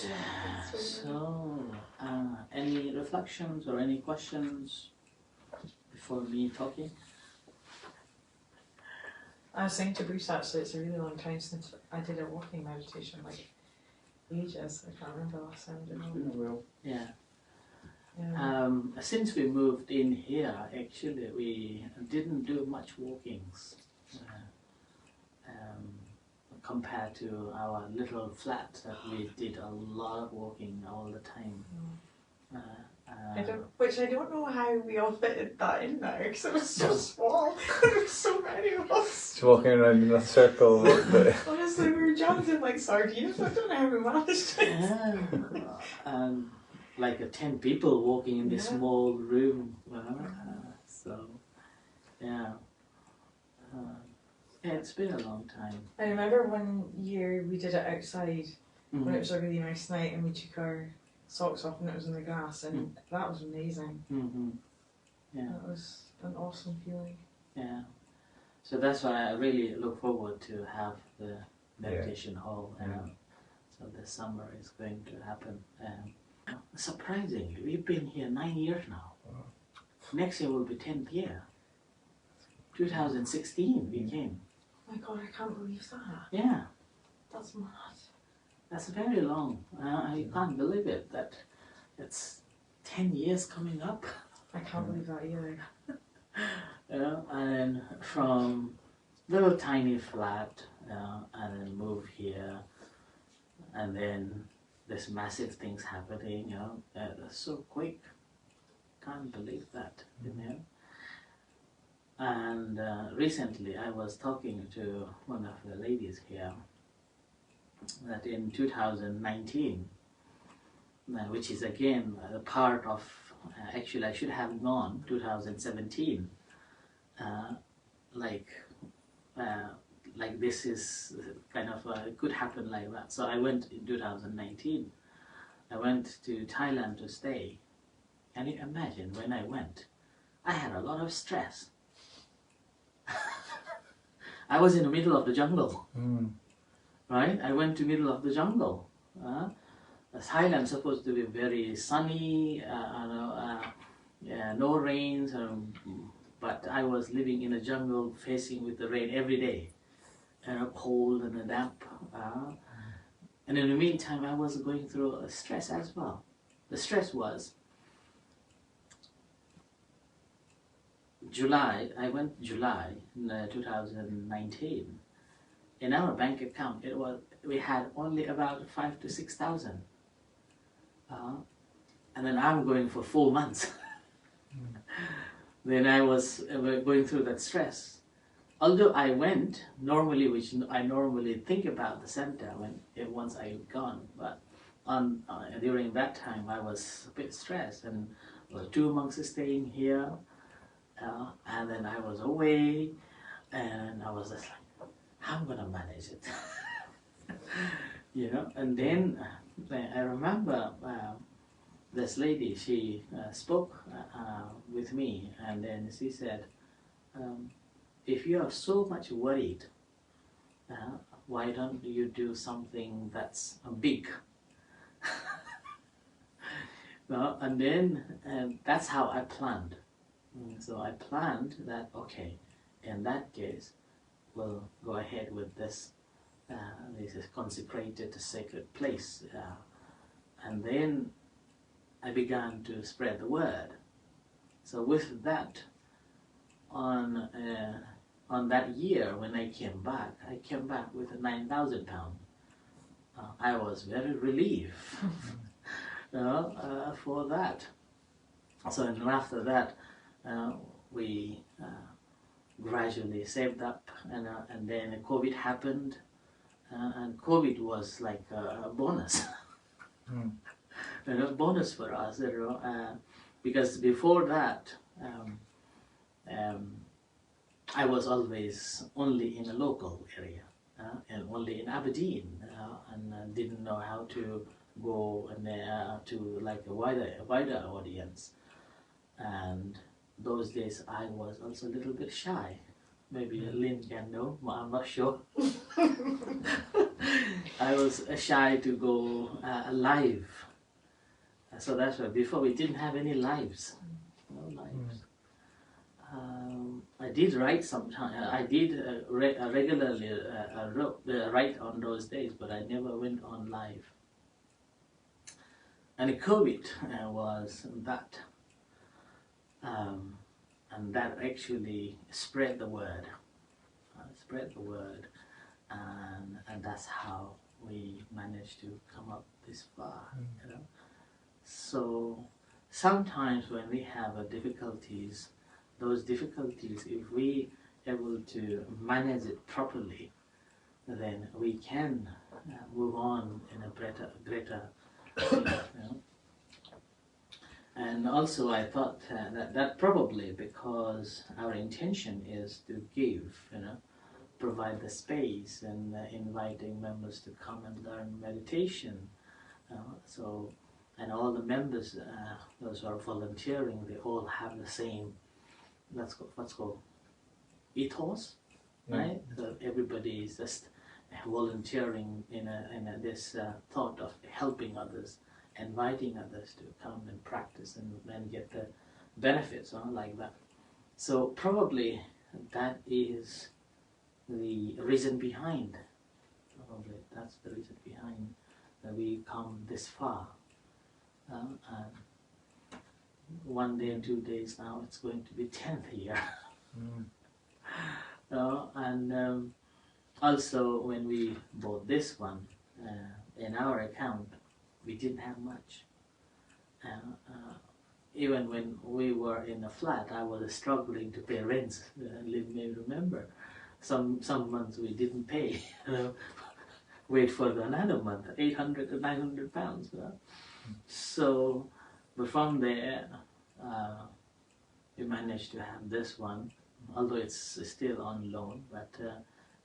Right. So, any reflections or any questions before me talking? I was saying to Bruce actually, it's a really long time since I did a walking meditation, like ages. I can't remember the last time I did one. Yeah. Yeah. Since we moved in here, actually, we didn't do much walkings compared to our little flat that we did a lot of walking all the time. Which I don't know how we all fitted that in there because it was so small. There were so many of us. Just walking around in a circle. Honestly, we were jammed in like sardines. I don't know how we managed it. Yeah. Like 10 people walking in this small room. So, yeah. Yeah, it's been a long time. I remember one year we did it outside when it was a really nice night and we took our socks off and it was in the grass and that was amazing. Yeah. That was an awesome feeling. Yeah. So that's why I really look forward to have the meditation hall. So this summer is going to happen. Surprisingly, we've been here 9 years now. Wow. Next year will be 10th year. 2016 we came. Oh my god, I can't believe that. Yeah. That's mad. That's very long. I can't believe it that it's 10 years coming up. I can't believe that either. And from little tiny flat and then move here and then there's massive things happening, that's so quick. Can't believe that, And recently I was talking to one of the ladies here that in 2019, which is again a part of, actually I should have gone 2017, like this is kind of, it could happen like that. So I went in 2019, I went to Thailand to stay. Can you imagine when I went, I had a lot of stress. I was in the middle of the jungle, right? I went to middle of the jungle. Thailand is supposed to be very sunny, no rains, but I was living in a jungle facing with the rain every day, cold and damp. And in the meantime, I was going through a stress as well. The stress was July, I went July 2019. In our bank account, we had only about 5,000 to 6,000. And then I'm going for 4 months. Then I was going through that stress. Although I went normally, which I normally think about the center once I've gone, but during that time I was a bit stressed, and there were 2 months staying here, and then I was away, and I was just like, how am I gonna manage it? And then I remember this lady, she spoke with me, and then she said, if you are so much worried, why don't you do something that's big? And then that's how I planned. So I planned that, okay, in that case, we'll go ahead with this. This is consecrated sacred place. And then I began to spread the word. So with that, on that year when I came back with 9,000 pounds. I was very relieved for that. So and after that, we gradually saved up, and then COVID happened, and COVID was like a bonus. Bonus for us, because before that, I was always only in a local area, and only in Aberdeen, and didn't know how to go to like a wider audience. And those days I was also a little bit shy. Maybe Lynn can know, I'm not sure. I was shy to go live. So that's why before we didn't have any lives. No lives. I did write sometimes. I did regularly write on those days, but I never went on live. And COVID was that, and that actually spread the word. And that's how we managed to come up this far. You know. So sometimes when we have difficulties, those difficulties, if we able to manage it properly, then we can move on in a greater field, you know. And also I thought that probably because our intention is to give, you know, provide the space and inviting members to come and learn meditation. So, and all the members, those who are volunteering, they all have the same, what's called ethos, right? So everybody is just volunteering in this thought of helping others, inviting others to come and practice and get the benefits, like that. So probably that is the reason behind. Probably that's the reason behind that we come this far. And 1 day and 2 days now, it's going to be 10th year. And also when we bought this one, in our account, we didn't have much. Even when we were in a flat, I was struggling to pay rents. Liv may remember. Some months we didn't pay. Wait for another month, 800 to 900 pounds. So, but from there, we managed to have this one, although it's still on loan, but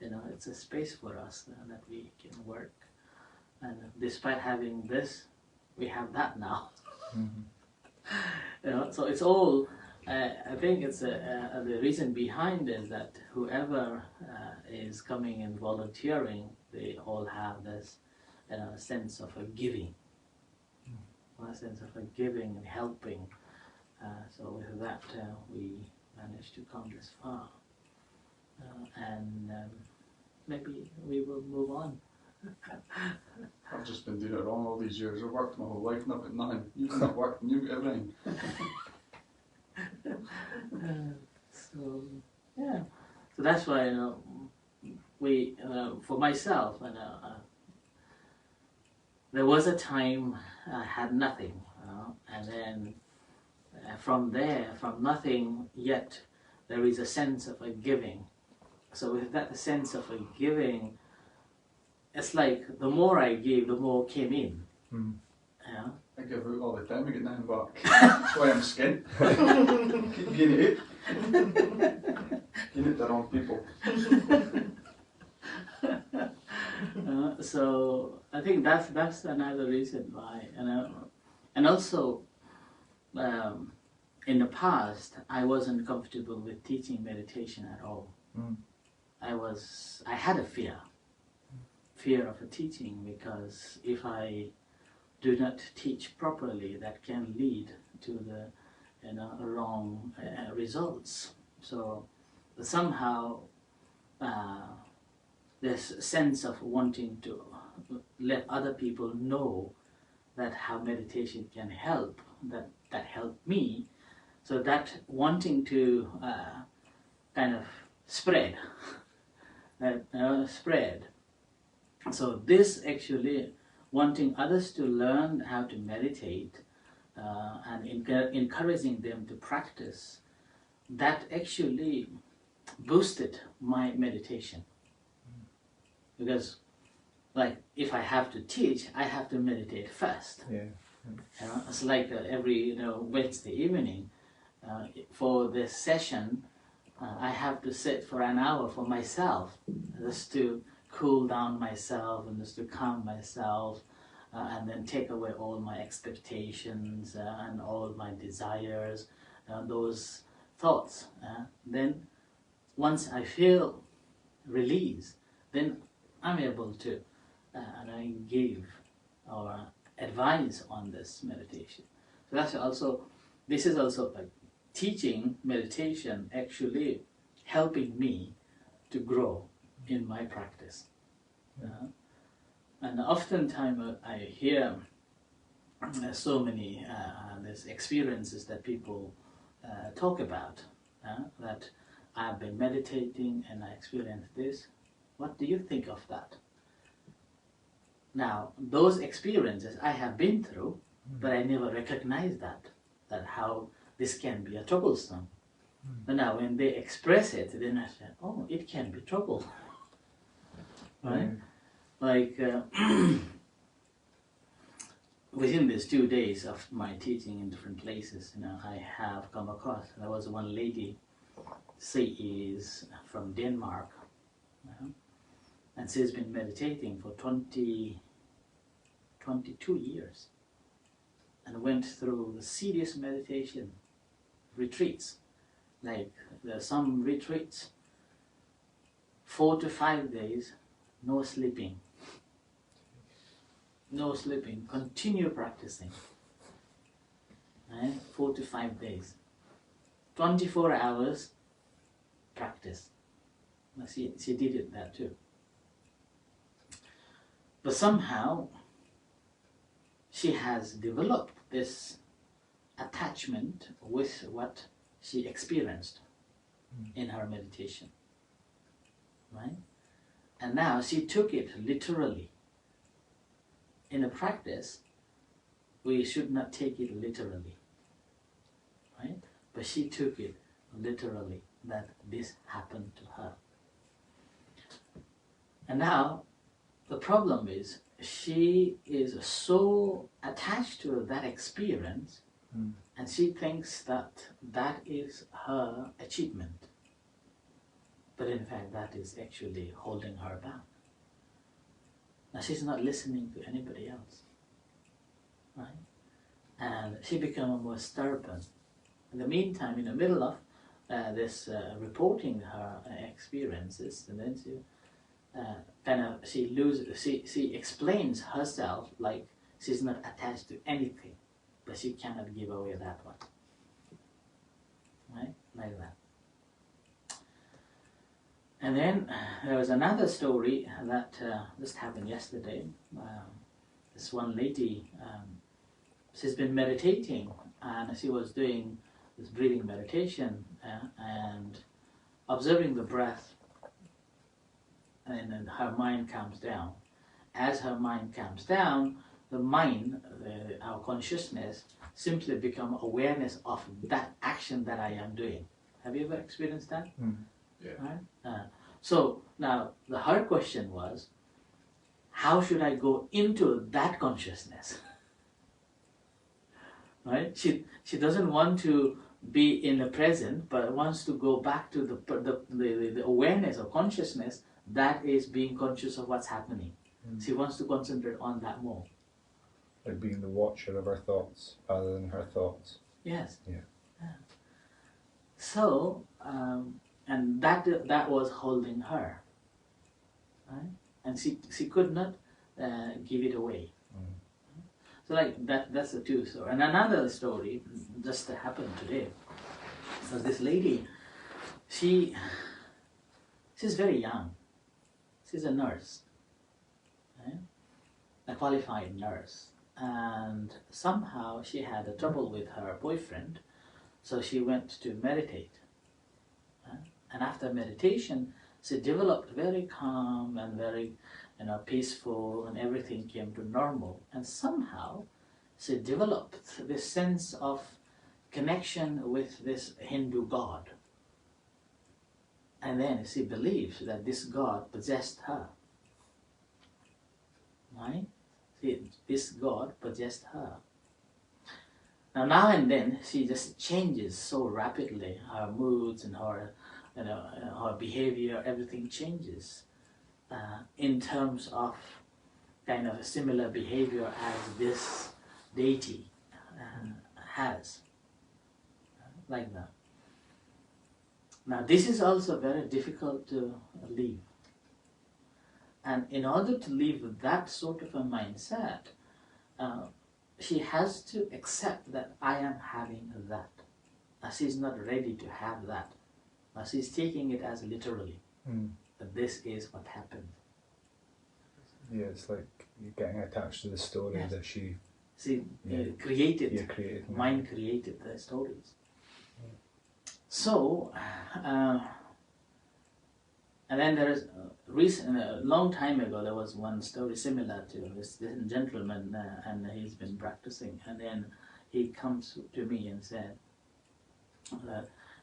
you know, it's a space for us that we can work. And despite having this, we have that now. You know, so it's all. I think it's the reason behind is that whoever is coming and volunteering, they all have this sense of a giving, a sense of a giving and helping. So with that, we managed to come this far, and maybe we will move on. I've just been doing it wrong all these years. I've worked my whole life and I've got nothing. You've not worked and you've got everything. So yeah, so that's why, you know, we for myself, there was a time I had nothing, and then from there, from nothing yet, there is a sense of a giving. So with that sense of a giving, it's like the more I gave, the more came in. I give out all the time, I get nothing back. That's why I'm skint. Keep giving it out. Giving it to the wrong people. So I think that's another reason why, and also in the past I wasn't comfortable with teaching meditation at all. I had a fear of a teaching, because if I do not teach properly, that can lead to the wrong results. So somehow this sense of wanting to let other people know that how meditation can help, that helped me. So that wanting to kind of spread. So this actually wanting others to learn how to meditate and encouraging them to practice, that actually boosted my meditation. Because like if I have to teach, I have to meditate first. It's like every Wednesday evening for this session, I have to sit for an hour for myself, just to cool down myself and just to calm myself, and then take away all my expectations and all my desires, those thoughts. Then once I feel release, then I'm able to and I give or advise on this meditation. So that's also, this is also like teaching meditation, actually helping me to grow in my practice. And oftentimes I hear so many these experiences that people talk about, that I've been meditating and I experienced this. What do you think of that? Now, those experiences I have been through, but I never recognized that how this can be a troublesome. But now when they express it, then I say, oh, it can be trouble. Right? Like, within these 2 days of my teaching in different places, I have come across, there was one lady, she is from Denmark, and she's been meditating for 22 years and went through the serious meditation retreats. Like, there are some retreats, 4 to 5 days, no sleeping. No sleeping, continue practicing. 4 to 5 days. 24 hours practice. She did it that too. But somehow she has developed this attachment with what she experienced in her meditation. Right? And now she took it literally. In a practice, we should not take it literally, right? But she took it literally, that this happened to her. And now, the problem is, she is so attached to that experience, and she thinks that that is her achievement. But in fact, that is actually holding her back. Now she's not listening to anybody else, right? And she became more stubborn. In the meantime, in the middle of this reporting her experiences, and then she explains herself like she's not attached to anything, but she cannot give away that one, right? Like that. And then there was another story that just happened yesterday. This one lady, she's been meditating, and she was doing this breathing meditation and observing the breath, and then her mind calms down. As her mind calms down, the mind, our consciousness, simply become awareness of that action that I am doing. Have you ever experienced that? Yeah. Right? So now her question was, how should I go into that consciousness? Right? She doesn't want to be in the present, but wants to go back to the awareness or consciousness that is being conscious of what's happening. She wants to concentrate on that more. Like being the watcher of her thoughts rather than her thoughts. Yes. Yeah. So, and that was holding her, right? And she could not give it away. So like that's the two story. And another story just happened today. So this lady, she's very young. She's a nurse, right? A qualified nurse, and somehow she had a trouble with her boyfriend, so she went to meditate. And after meditation, she developed very calm and very, peaceful, and everything came to normal. And somehow, she developed this sense of connection with this Hindu god. And then she believes that this god possessed her. Right? This god possessed her. Now and then, she just changes so rapidly. Her moods and her her behavior, everything changes in terms of kind of a similar behavior as this deity has, like that. Now this is also very difficult to leave. And in order to live that sort of a mindset, she has to accept that I am having that. She's not ready to have that. She's taking it as literally. That this is what happened. Yeah, it's like you're getting attached to the story Yes. that she created. you created. Mind created the stories. So, and then there is a long time ago there was one story similar to this gentleman, and he's been practicing, and then he comes to me and said,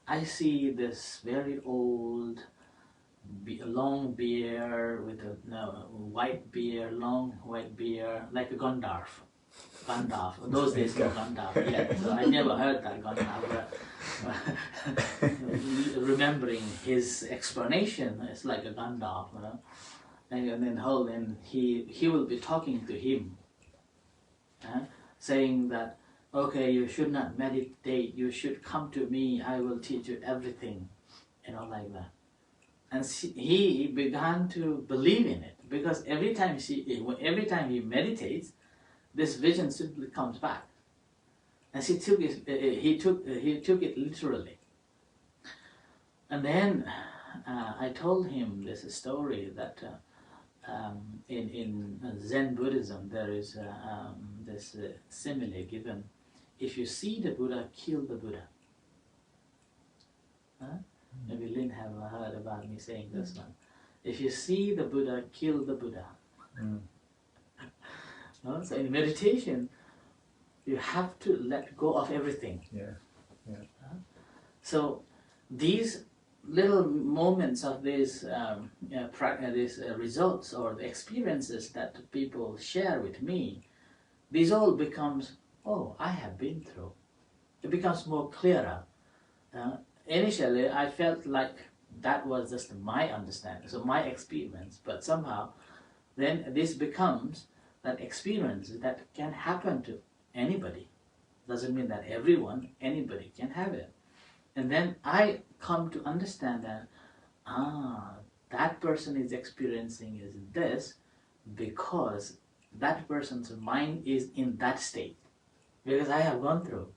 I see this very old, long beard with a white beard, long white beard, like a Gandalf. Gandalf. Those days no Gandalf. Yeah, so I never heard that Gandalf. Remembering his explanation, it's like a Gandalf, you know. And then he will be talking to him, saying that, okay, you should not meditate, you should come to me, I will teach you everything, like that. And he began to believe in it, because every time he meditates, this vision simply comes back, and he took it literally. And then I told him this story that in Zen Buddhism there is this simile given: if you see the Buddha, kill the Buddha. Maybe Lynn have heard about me saying this one. If you see the Buddha, kill the Buddha. So in meditation, you have to let go of everything. So these little moments of these results or the experiences that people share with me, these all becomes, oh, I have been through. It becomes more clearer. Initially, I felt like that was just my understanding, so my experience, but somehow then this becomes that experience that can happen to anybody. Doesn't mean that anybody can have it. And then I come to understand that, that person is experiencing is this because that person's mind is in that state. Because I have gone through.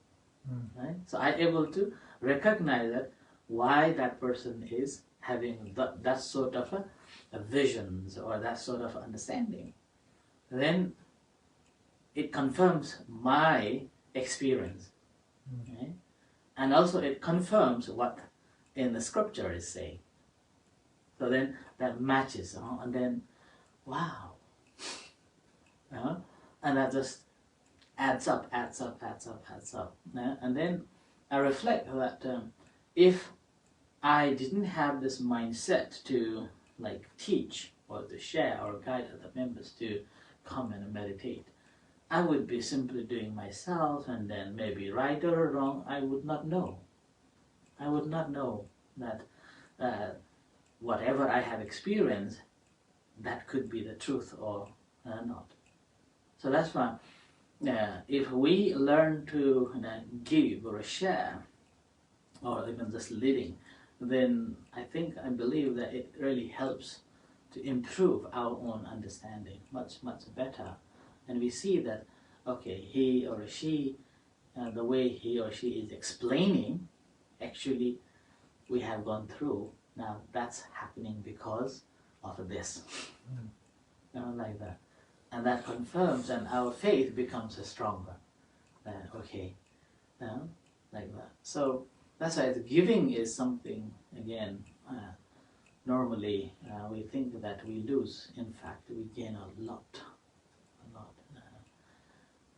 Right? So I'm able to recognize that why that person is having that sort of a visions or that sort of understanding. Then it confirms my experience. Right? And also it confirms what in the scripture is saying. So then that matches, and then, wow. And that just adds up. And then I reflect that if I didn't have this mindset to teach or to share or guide other members to come and meditate, I would be simply doing myself, and then maybe right or wrong, I would not know. I would not know that whatever I have experienced, that could be the truth or not. So that's why if we learn to give or share, or even just leading, then I believe that it really helps to improve our own understanding much better. And we see that, okay, he or she, the way he or she is explaining, actually we have gone through. Now that's happening because of this. Like that. And that confirms, and our faith becomes stronger. Okay, like that. So that's why the giving is something, again, normally we think that we lose. In fact, we gain a lot.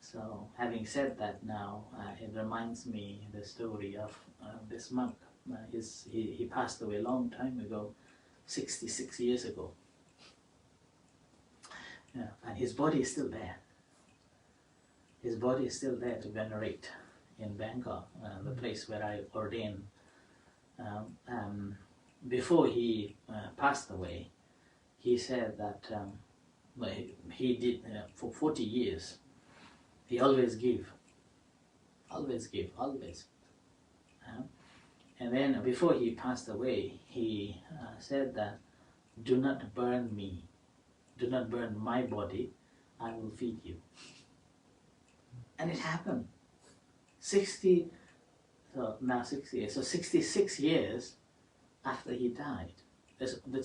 So having said that now, it reminds me the story of this monk. He passed away a long time ago, 66 years ago. And his body is still there. His body is still there to venerate in Bangkok, the place where I ordained. Before he passed away, he said that he did for 40 years. He always give. And then before he passed away, he said that, do not burn me. do not burn my body, I will feed you. And it happened. 60, so now 60 years, so 66 years after he died. The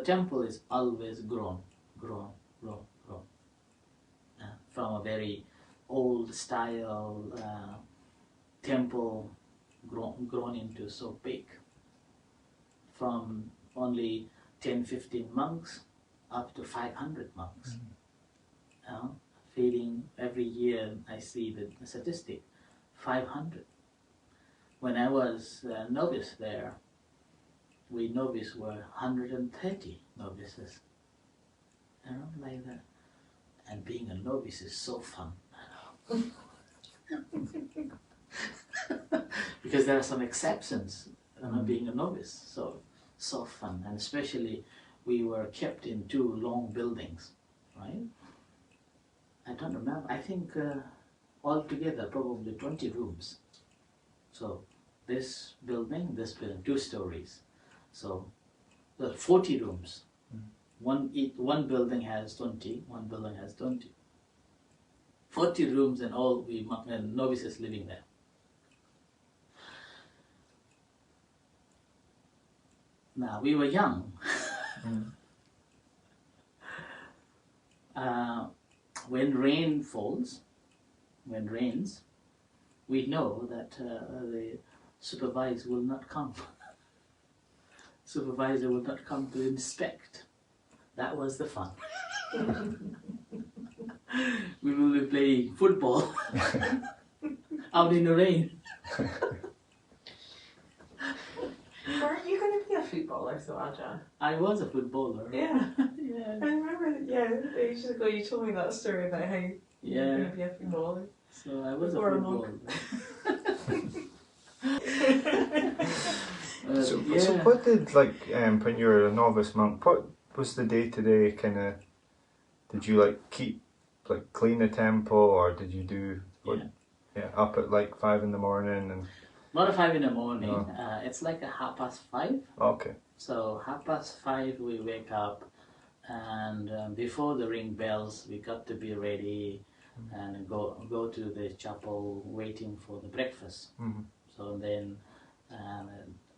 temple is always grown. From a very old style temple grown into so big. From only 10-15 monks up to 500 monks. Feeding every year, I see the statistic, 500. When I was a novice there, we novice were 130 novices. Like that. And being a novice is so fun. Because there are some exceptions being a novice, so fun. And especially we were kept in 2 long buildings, right? I don't remember, I think altogether probably 20 rooms. So this building, 2 stories. So there are 40 rooms. One building has 20, one building has 20. 40 rooms and all novices living there. Now we were young. When rain falls, when rains, we know that the supervisor will not come. Supervisor will not come to inspect. That was the fun. We will be playing football out in the rain. Weren't you going to be a footballer, though, Aja? I was a footballer. Yeah. Yeah. I remember that, ages ago you told me that story about how you were going to be a footballer. So I was a Or a footballer. So what did, when you were a novice monk, what was the day-to-day kind of, did you clean the temple, or did you do, up at 5 in the morning? And not at 5 in the morning, No. It's like a 5:30. Okay. So 5:30 we wake up, and before the ring bells we got to be ready and go to the chapel waiting for the breakfast. So then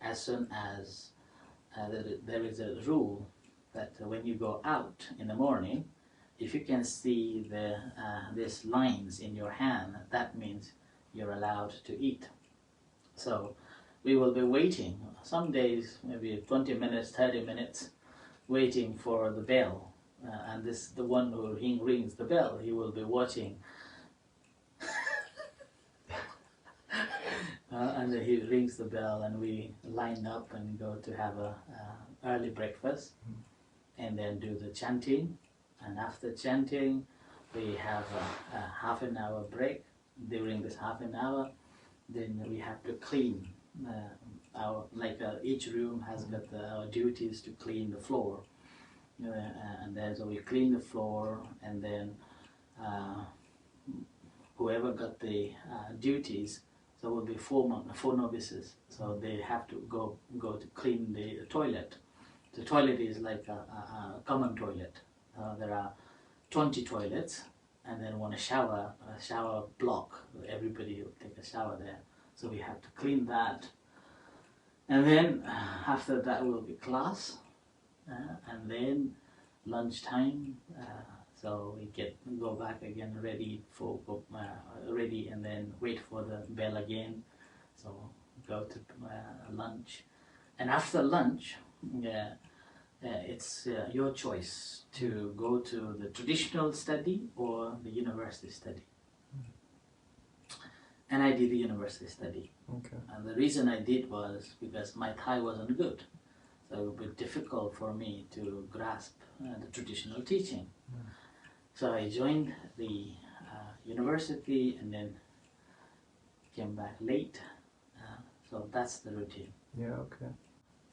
as soon as there is a rule that when you go out in the morning, if you can see these lines in your hand, that means you're allowed to eat. So we will be waiting, some days maybe 20 minutes, 30 minutes, waiting for the bell. And the one who rings the bell, he will be watching. And he rings the bell, and we line up and go to have a early breakfast, and then do the chanting. And after chanting, we have a half an hour break. During this half an hour, then we have to clean each room has got our duties to clean the floor, and then so we clean the floor, and then whoever got the duties, so will be 4 novices, so they have to go to clean the toilet. The toilet is like a common toilet. There are 20 toilets, and then a shower block. Everybody will take a shower there. So we have to clean that. And then after that will be class, and then lunchtime. So we go back again, ready, and then wait for the bell again. So go to lunch, and after lunch, it's your choice to go to the traditional study or the university study. And I did the university study. Okay. And the reason I did was because my Thai wasn't good. So it would be difficult for me to grasp the traditional teaching. So I joined the university and then came back late. So that's the routine. Yeah, okay.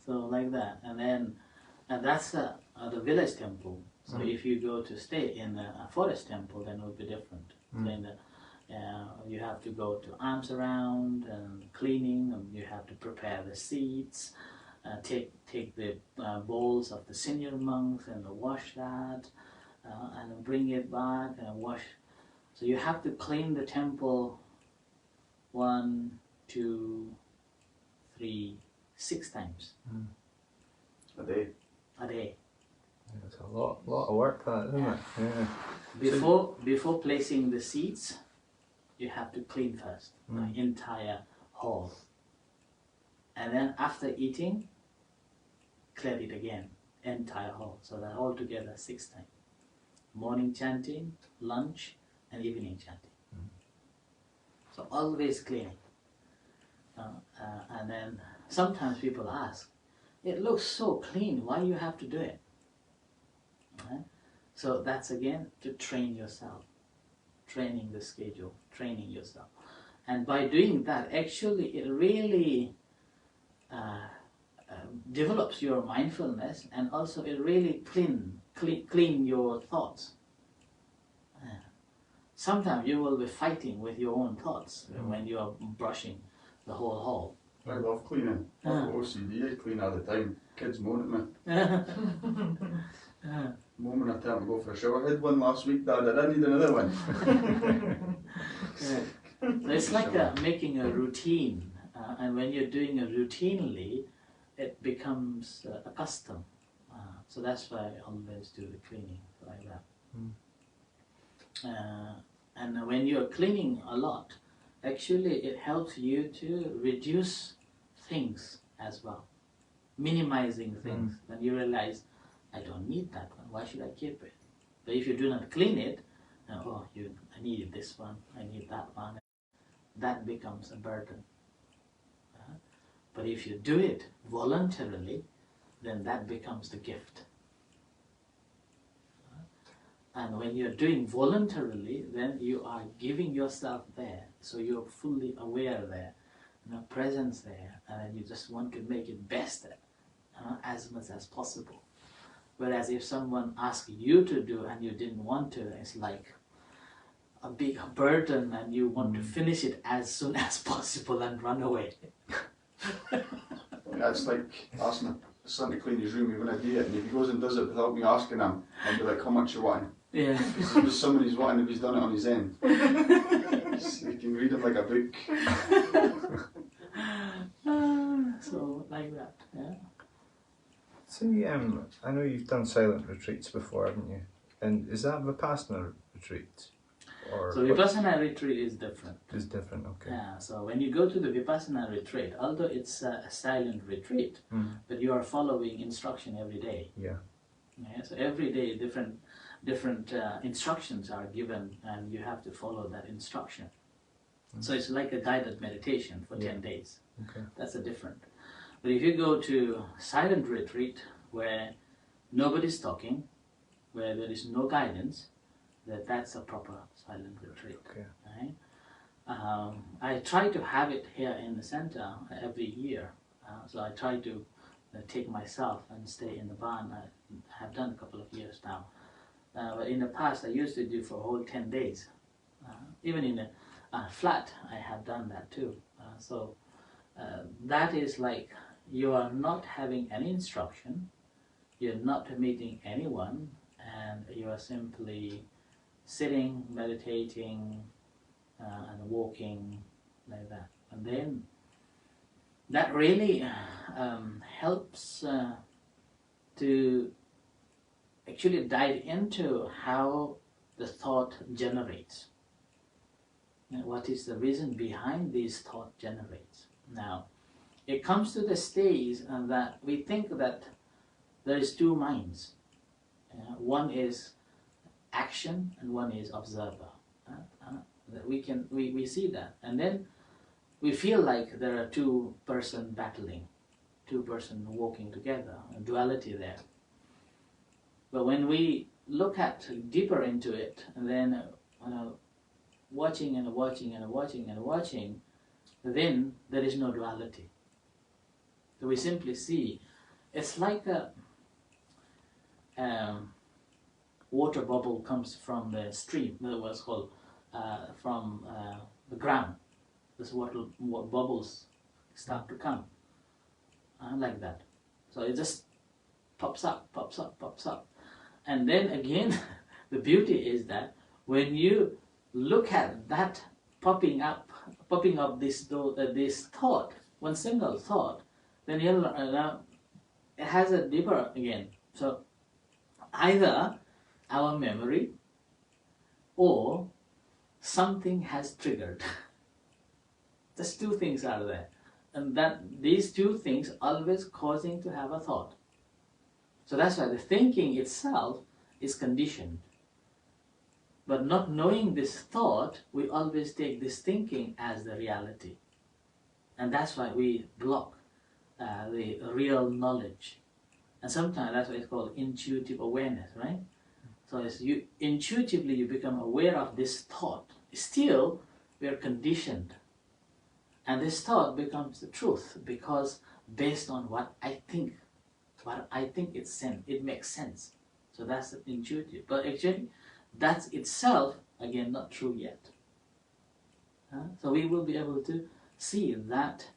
So like that. And then that's the village temple. So if you go to stay in a forest temple, then it would be different. Then you have to go to alms around and cleaning, and you have to prepare the seats, take the bowls of the senior monks and wash that and bring it back and wash. So you have to clean the temple 1, 2, 3, 6 times A day. a day. It's a lot of work, that, isn't it? Yeah. Before placing the seats, you have to clean first the entire hall, and then after eating, clear it again, entire hall. So that altogether 6 times. Morning chanting, lunch, and evening chanting. So always cleaning. And then sometimes people ask, it looks so clean, why you have to do it? Right? So that's again to train yourself, training the schedule, training yourself. And by doing that, actually it really develops your mindfulness, and also it really clean your thoughts. Sometimes you will be fighting with your own thoughts when you are brushing the whole hall. I love cleaning. I've got OCD, I clean all the time. Kids moan at me. Moment I tell them to go for a shower. I had one last week, Dad, I need another one. So it's like making a routine, and when you're doing it routinely, it becomes a custom. So that's why I always do the cleaning like that. And when you're cleaning a lot, actually it helps you to reduce things as well, minimizing things. When you realize, I don't need that one, why should I keep it? But if you do not clean it, I need this one, I need that one, that becomes a burden. But if you do it voluntarily, then that becomes the gift. And when you're doing voluntarily, then you are giving yourself there. So you're fully aware there, presence there, and you just want to make it best as much as possible. Whereas if someone asks you to do and you didn't want to, it's like a big burden, and you want to finish it as soon as possible and run away. That's like asking my son to clean his room even a day, and if he goes and does it without me asking him, I'll be like, how much you wanting? Yeah. Because somebody's wanting if he's done it on his own. You can read him like a book. So like that, yeah. See, I know you've done silent retreats before, haven't you? And is that Vipassana retreat? Or So Vipassana retreat is different. It's different, okay. Yeah, so when you go to the Vipassana retreat, although it's a silent retreat, but you are following instruction every day. Yeah. Yeah, so every day different instructions are given, and you have to follow that instruction. So it's like a guided meditation for 10 days. Okay. That's a different. But if you go to silent retreat where nobody's talking, where there is no guidance, that's a proper silent retreat. Okay. Right? I try to have it here in the center every year. So I try to take myself and stay in the barn. I have done a couple of years now. But in the past, I used to do for a whole 10 days. Even in a flat, I have done that too. So that is like you are not having any instruction, you're not meeting anyone, and you are simply sitting, meditating, and walking like that. And then that really helps to actually dive into how the thought generates. And what is the reason behind these thought generates? Now, it comes to the stage that we think that there is 2 minds. One is action and one is observer. That we see that, and then we feel like there are 2 persons battling, 2 persons walking together, a duality there. But when we look at deeper into it, and then watching and watching and watching and watching, then there is no duality. So we simply see, it's like a water bubble comes from the stream, that was called from the ground. This water bubbles start to come like that. So it just pops up, pops up, pops up. And then again, the beauty is that when you look at that popping up this thought, one single thought, then you'll it has a deeper again. So either our memory or something has triggered. Just two things are there, and that these two things always causing to have a thought. So that's why the thinking itself is conditioned. But not knowing this thought, we always take this thinking as the reality. And that's why we block the real knowledge. And sometimes that's why it's called intuitive awareness, right? So as you intuitively you become aware of this thought. Still, we are conditioned. And this thought becomes the truth because based on what I think it makes sense. So that's intuitive. But actually, that's itself, again, not true yet. So we will be able to see that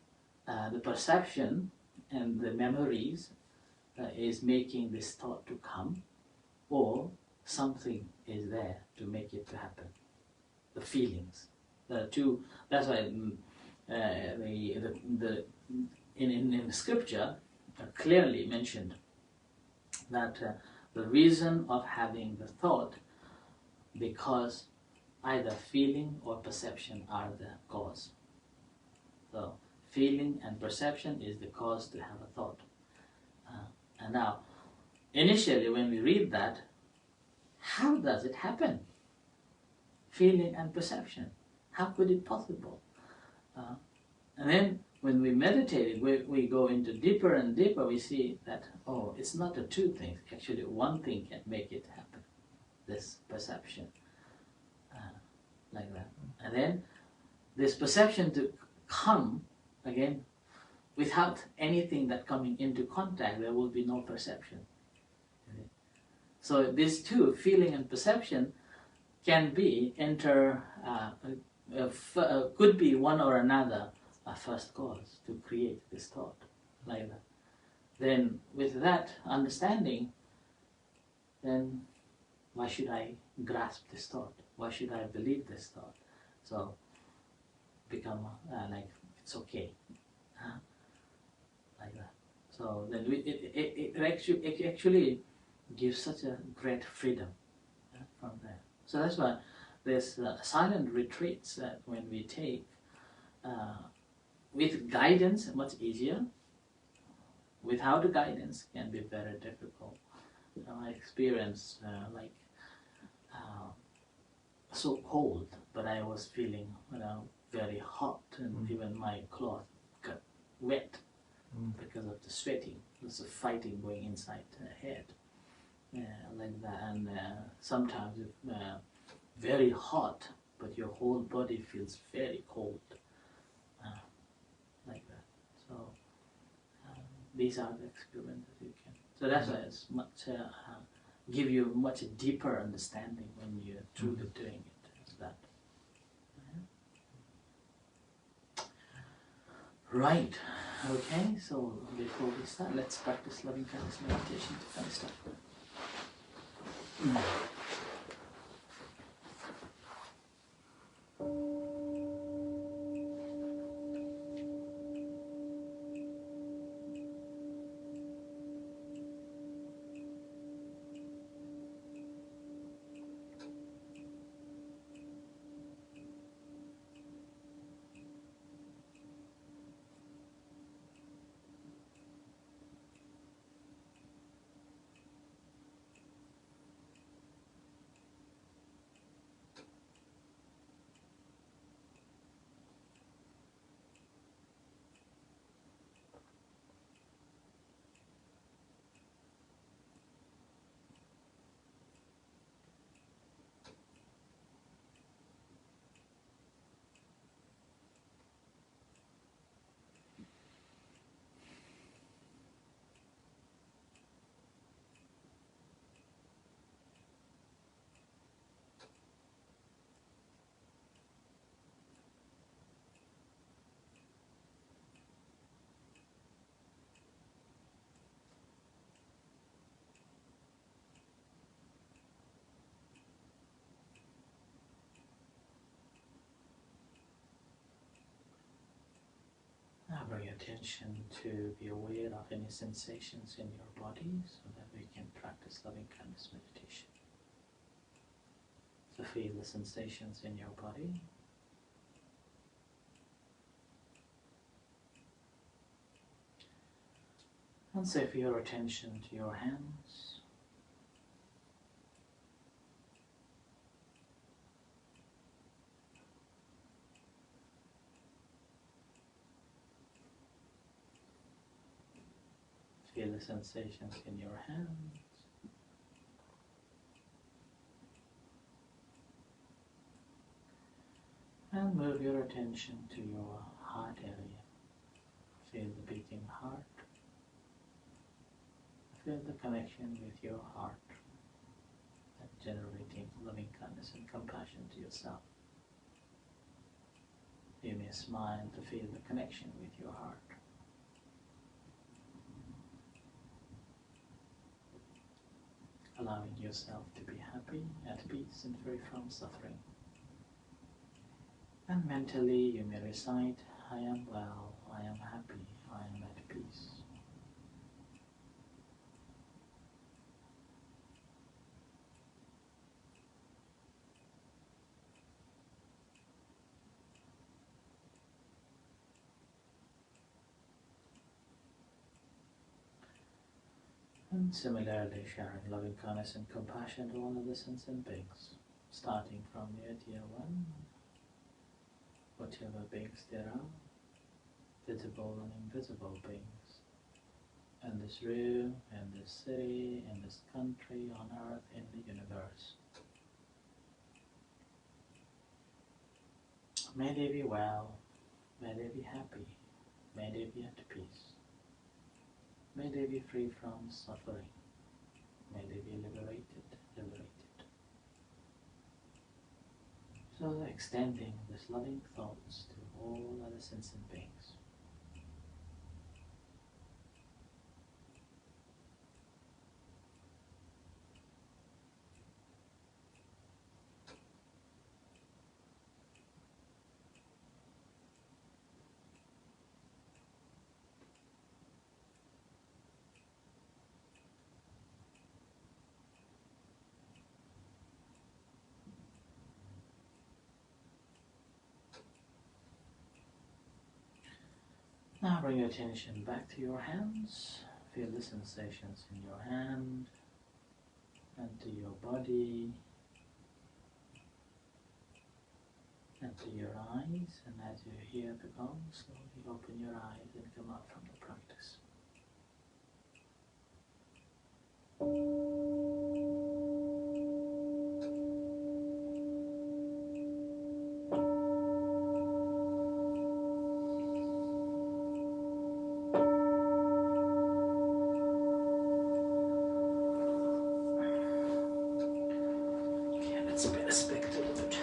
the perception and the memories is making this thought to come, or something is there to make it to happen. The feelings. The two. That's why in the scripture clearly mentioned that the reason of having the thought, because either feeling or perception are the cause. So feeling and perception is the cause to have a thought. And now, initially when we read that, how does it happen? Feeling and perception. How could it possible? And then when we meditate, we go into deeper and deeper, we see that, oh, it's not the two things. Actually, one thing can make it happen. This perception. Like that. And then this perception to come, again, without anything that coming into contact, there will be no perception. Okay. So these two, feeling and perception, can be could be one or another a first cause to create this thought, like that. Then with that understanding, then why should I grasp this thought? Why should I believe this thought? So become like it's okay, like that. So then it actually gives such a great freedom from there. So that's why there's silent retreats that when we take with guidance much easier. Without the guidance can be very difficult. I experienced so cold, but I was feeling very hot, and even my cloth got wet because of the sweating. There's a fighting going inside the head, like that. And sometimes very hot, but your whole body feels very cold, like that. So these are the experiences you can. So that's why it's much give you much deeper understanding when you're truly doing it. It's that. Right. Okay. So before we start, let's practice loving kindness meditation to kind of start. attention to be aware of any sensations in your body so that we can practice loving kindness meditation. So feel the sensations in your body. And save your attention to your hands. Feel the sensations in your hands. And move your attention to your heart area. Feel the beating heart. Feel the connection with your heart and generating loving kindness and compassion to yourself. You may smile to feel the connection with your heart. Allowing yourself to be happy, at peace and free from suffering. And mentally you may recite, I am well, I am happy, I am at peace. And similarly sharing loving kindness and compassion to all of the sentient beings, starting from the idea one, whatever beings there are, visible and invisible beings, in this room, in this city, in this country, on earth, in the universe. May they be well, may they be happy, may they be at peace. May they be free from suffering. May they be liberated. So extending this loving thoughts to all other sentient beings. Now bring your attention back to your hands. Feel the sensations in your hand and to your body and to your eyes. And as you hear the gong, slowly open your eyes and come out from the practice. Let's pay respect to the Buddha.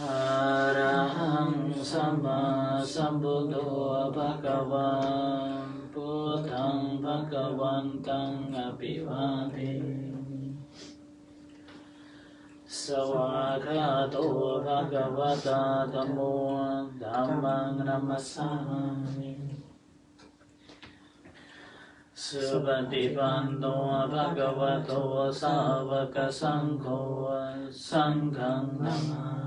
Arahang Sama Sambuddho Bhagavan Buddhang Bhagavantang Abhivademi Savakato Bhagavata Dhammo Dhammang Namasami Subhadipando Bhagavato Savaka Sangho Sanghang Namah